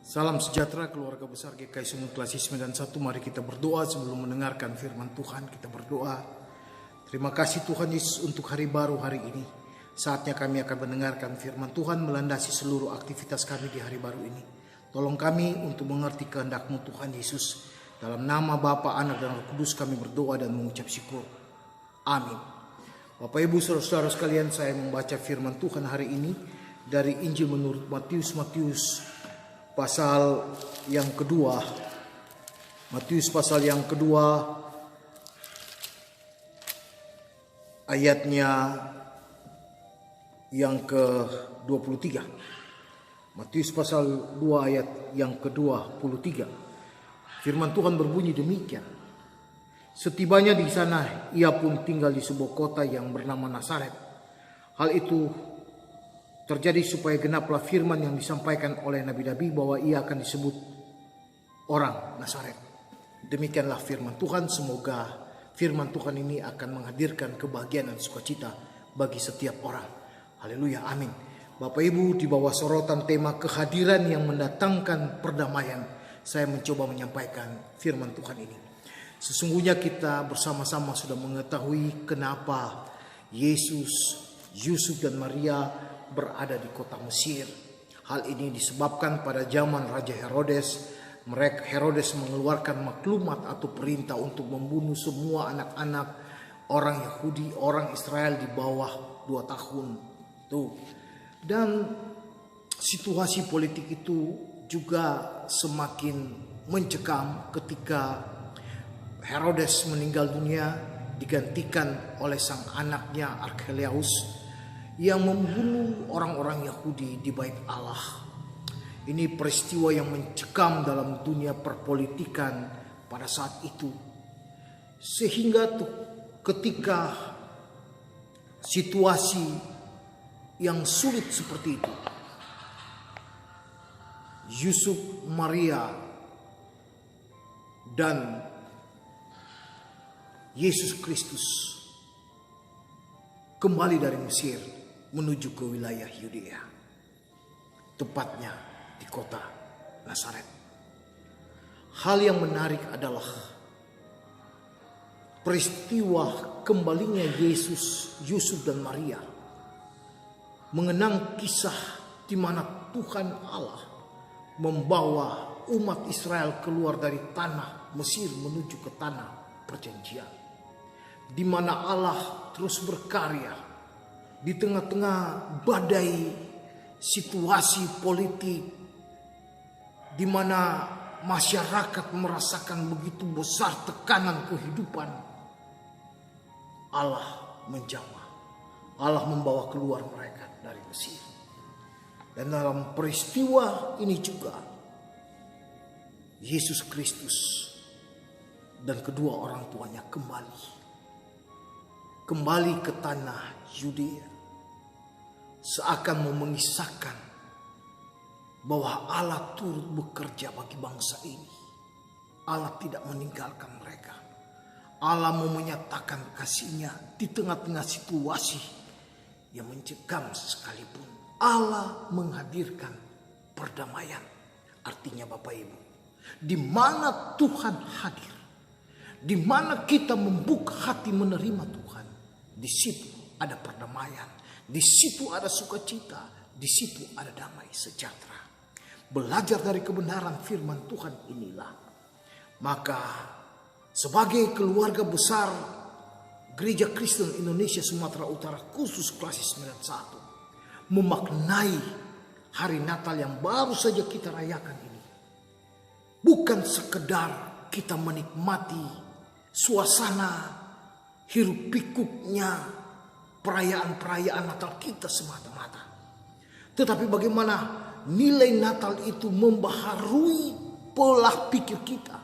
Salam sejahtera keluarga besar GKI Sumut Klasis 91. Mari kita berdoa sebelum mendengarkan firman Tuhan. Kita berdoa. Terima kasih Tuhan Yesus untuk hari baru hari ini. Saatnya kami akan mendengarkan firman Tuhan melandasi seluruh aktivitas kami di hari baru ini. Tolong kami untuk mengerti kehendak-Mu Tuhan Yesus. Dalam nama Bapa, Anak, dan Roh Kudus kami berdoa dan mengucap syukur. Amin. Bapak Ibu saudara-saudara sekalian, saya membaca firman Tuhan hari ini dari Injil menurut Matius pasal yang kedua. Matius pasal yang kedua ayatnya yang ke-23. Matius pasal 2 ayat yang ke-23. Firman Tuhan berbunyi demikian. Setibanya di sana, ia pun tinggal di sebuah kota yang bernama Nazaret. Hal itu terjadi supaya genaplah firman yang disampaikan oleh nabi-nabi bahwa ia akan disebut orang Nazaret. Demikianlah firman Tuhan. Semoga firman Tuhan ini akan menghadirkan kebahagiaan dan sukacita bagi setiap orang. Haleluya, amin. Bapak Ibu, di bawah sorotan tema kehadiran yang mendatangkan perdamaian, saya mencoba menyampaikan firman Tuhan ini. Sesungguhnya kita bersama-sama sudah mengetahui kenapa Yesus, Yusuf, dan Maria berada di kota Mesir. Hal ini disebabkan pada zaman Raja Herodes, Herodes mengeluarkan maklumat atau perintah untuk membunuh semua anak-anak orang Yahudi, orang Israel di bawah 2 tahun. Dan situasi politik itu juga semakin mencekam ketika Herodes meninggal dunia, digantikan oleh sang anaknya Archelaus yang membunuh orang-orang Yahudi di bait Allah. Ini peristiwa yang mencekam dalam dunia perpolitikan pada saat itu. Sehingga ketika situasi yang sulit seperti itu, Yusuf, Maria, dan Yesus Kristus kembali dari Mesir menuju ke wilayah Yudea, tepatnya di kota Nazaret. Hal yang menarik adalah peristiwa kembalinya Yesus, Yusuf, dan Maria mengenang kisah di mana Tuhan Allah membawa umat Israel keluar dari tanah Mesir menuju ke tanah perjanjian, di mana Allah terus berkarya di tengah-tengah badai situasi politik, di mana masyarakat merasakan begitu besar tekanan kehidupan. Allah menjamah, Allah membawa keluar mereka dari Mesir. Dan dalam peristiwa ini juga Yesus Kristus dan kedua orang tuanya kembali ke tanah Yudea, seakan mau mengisahkan bahwa Allah turut bekerja bagi bangsa ini. Allah tidak meninggalkan mereka. Allah mau menyatakan kasih-Nya di tengah-tengah situasi yang mencekam sekalipun. Allah menghadirkan perdamaian. Artinya Bapak Ibu, di mana Tuhan hadir, di mana kita membuka hati menerima Tuhan, di situ ada perdamaian, di situ ada sukacita, di situ ada damai sejahtera. Belajar dari kebenaran firman Tuhan inilah, maka sebagai keluarga besar Gereja Kristen Indonesia Sumatera Utara khusus Klasis 91 memaknai hari Natal yang baru saja kita rayakan ini bukan sekedar kita menikmati suasana hiruk pikuknya perayaan-perayaan Natal kita semata-mata, tetapi bagaimana nilai Natal itu membaharui pola pikir kita,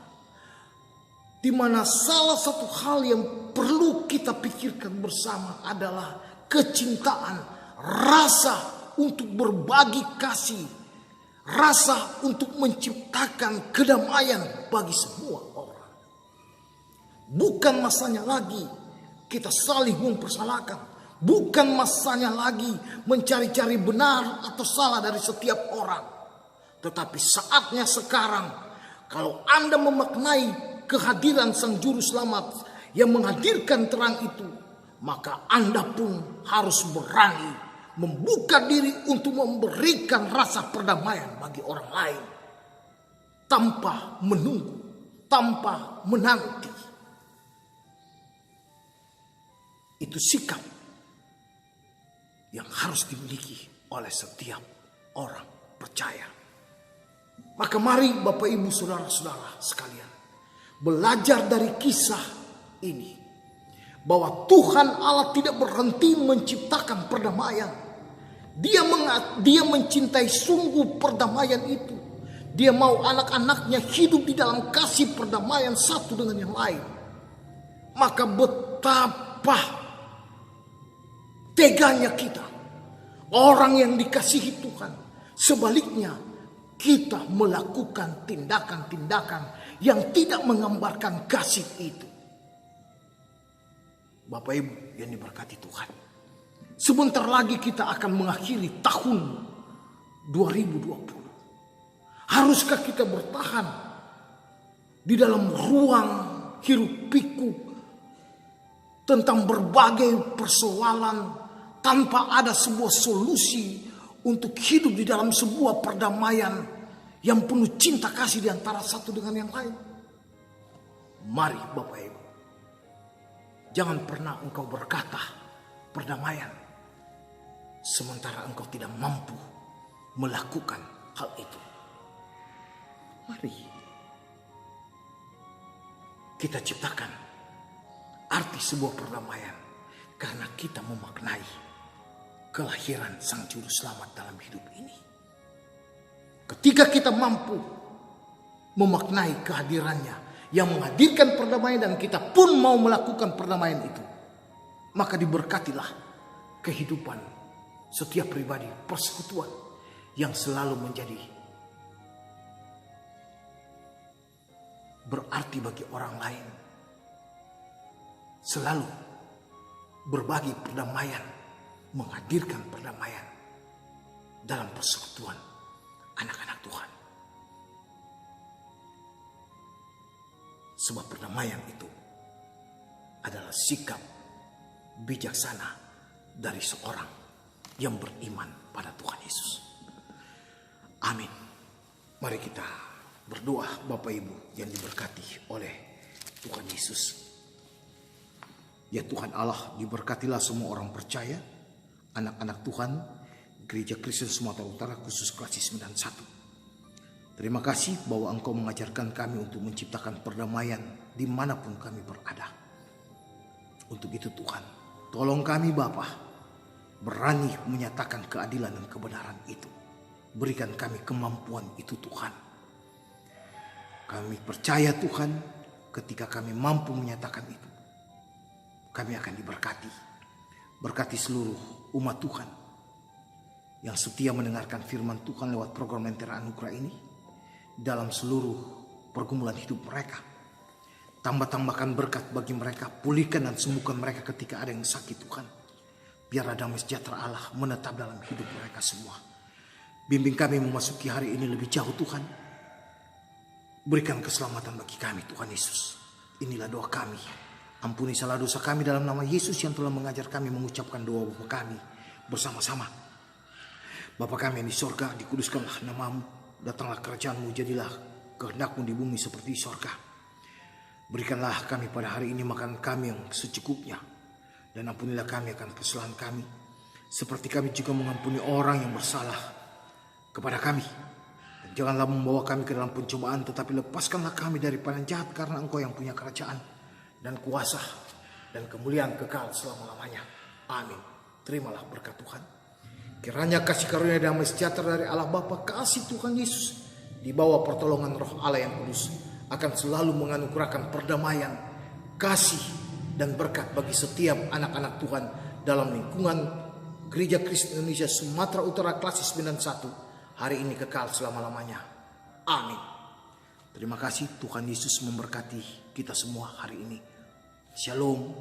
di mana salah satu hal yang perlu kita pikirkan bersama adalah kecintaan, rasa untuk berbagi kasih, rasa untuk menciptakan kedamaian bagi semua orang. Bukan masanya lagi kita saling mempersalahkan, bukan masanya lagi mencari-cari benar atau salah dari setiap orang, Tetapi saatnya sekarang, kalau Anda memaknai kehadiran Sang Juru Selamat yang menghadirkan terang itu, maka Anda pun harus berani membuka diri untuk memberikan rasa perdamaian bagi orang lain. Tanpa menunggu, tanpa menanti. Itu sikap yang harus dimiliki oleh setiap orang percaya. Maka mari Bapak Ibu Saudara-saudara sekalian, belajar dari kisah ini, bahwa Tuhan Allah tidak berhenti menciptakan perdamaian. Dia mencintai sungguh perdamaian itu. Dia mau anak-anaknya hidup di dalam kasih perdamaian satu dengan yang lain. Maka betapa teganya kita, orang yang dikasihi Tuhan, sebaliknya kita melakukan tindakan-tindakan yang tidak menggambarkan kasih itu. Bapak Ibu yang diberkati Tuhan, sebentar lagi kita akan mengakhiri tahun 2020. Haruskah kita bertahan di dalam ruang hiruk pikuk tentang berbagai persoalan tanpa ada sebuah solusi untuk hidup di dalam sebuah perdamaian yang penuh cinta kasih di antara satu dengan yang lain? Mari Bapak Ibu, jangan pernah engkau berkata perdamaian sementara engkau tidak mampu melakukan hal itu. Mari kita ciptakan arti sebuah perdamaian karena kita memaknai kelahiran Sang Juru Selamat dalam hidup ini. Ketika kita mampu memaknai kehadirannya yang menghadirkan perdamaian dan kita pun mau melakukan perdamaian itu, maka diberkatilah kehidupan setiap pribadi, persekutuan yang selalu menjadi berarti bagi orang lain, selalu berbagi perdamaian, menghadirkan perdamaian dalam persekutuan anak-anak Tuhan. Sebab perdamaian itu adalah sikap bijaksana dari seorang yang beriman pada Tuhan Yesus. Amin. Mari kita berdoa Bapak Ibu yang diberkati oleh Tuhan Yesus. Ya Tuhan Allah, diberkatilah semua orang percaya, anak-anak Tuhan, Gereja Kristen Sumatera Utara khusus Klasis 91. Terima kasih bahwa Engkau mengajarkan kami untuk menciptakan perdamaian dimanapun kami berada. Untuk itu Tuhan, tolong kami Bapa berani menyatakan keadilan dan kebenaran itu. Berikan kami kemampuan itu Tuhan. Kami percaya Tuhan, ketika kami mampu menyatakan itu, kami akan diberkati. Berkati seluruh umat Tuhan yang setia mendengarkan firman Tuhan lewat program Lentera Anugerah ini dalam seluruh pergumulan hidup mereka. Tambah-tambahkan berkat bagi mereka, pulihkan dan sembuhkan mereka ketika ada yang sakit Tuhan. Biar damai sejahtera Allah menetap dalam hidup mereka semua. Bimbing kami memasuki hari ini lebih jauh Tuhan. Berikan keselamatan bagi kami Tuhan Yesus. Inilah doa kami. Ampuni salah dosa kami dalam nama Yesus yang telah mengajar kami mengucapkan doa Bapa kami bersama-sama. Bapa kami yang di sorga, dikuduskanlah namamu. Datanglah kerajaanmu, jadilah kehendakmu di bumi seperti di sorga. Berikanlah kami pada hari ini makan kami yang secukupnya. Dan ampunilah kami akan kesalahan kami, seperti kami juga mengampuni orang yang bersalah kepada kami. Janganlah membawa kami ke dalam pencobaan, tetapi lepaskanlah kami daripada yang jahat, karena Engkau yang punya kerajaan dan kuasa dan kemuliaan kekal selama-lamanya. Amin. Terimalah berkat Tuhan. Kiranya kasih karunia damai sejahtera dari Allah Bapa, kasih Tuhan Yesus, di bawah pertolongan Roh Allah yang kudus, akan selalu menganugerahkan perdamaian, kasih, dan berkat bagi setiap anak-anak Tuhan dalam lingkungan Gereja Kristen Indonesia Sumatera Utara Klasis 91. Hari ini kekal selama-lamanya. Amin. Terima kasih, Tuhan Yesus memberkati kita semua hari ini. Shalom.